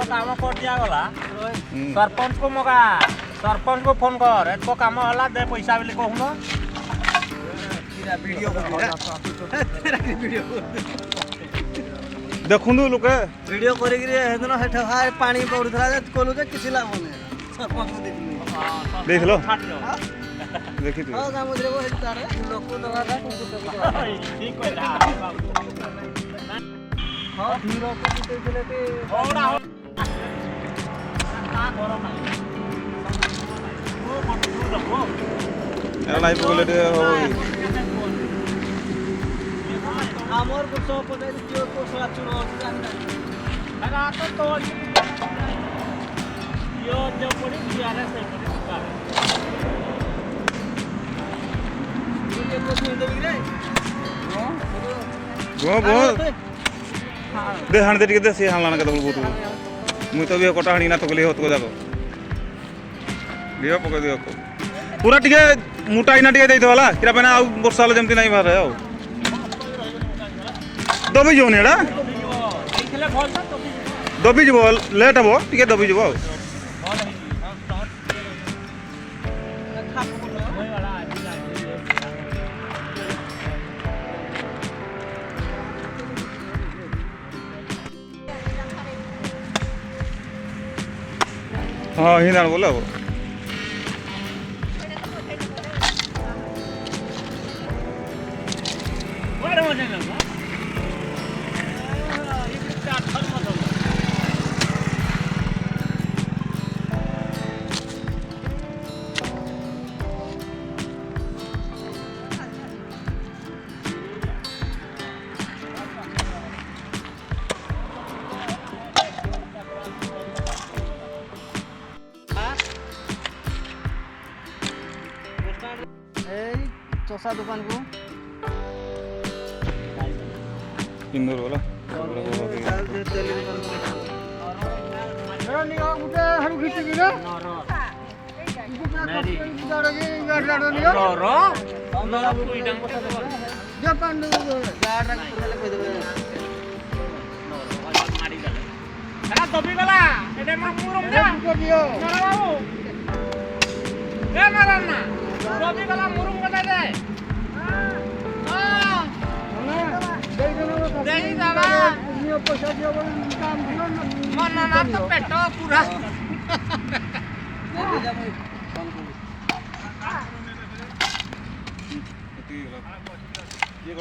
काम कर दिया गला सरपंच को मगा सरपंच को फोन कर एतको काम होला दे पैसा बोली कहून वीडियो देखुनु लोके वीडियो करी गिरी हेदन हेठ हाय पानी पड़ुथला जे कोलु जे किछि लाभ नै सरपंच को देखि देख लो देखि तू हां समुद्र को हेठ तारे लोक दवा दा ठीक कहला हां धीरो को दितेले ते होड़ा हो का करो ना वो मत दबो एला नाही पगले ते आमर को सो पदे जो को सला चुनो जानि अरे तो यो जो पड़ी बियारे से पड़ी का ये को सुन देबी रे गो दे हाण दे टिके दे से हाण लाना के बोलबो तू मुई तो भी कोटा हाणी ना तो गली होत को जाको दियो पके दियो को पूरा टिके मोटा इना टिके देई वाला किरा बना आ वर्षा वाला जेमति नाही बारे आओ दबी जो नेडा देखले भल तो दबी जबो लेट हबो टिके दबी जबो हाँ हिंदा बोला वो बड़े मजे में ये चार फल मत चोसा दुकान को इंदूर वाला मन तो पेट पूरा ये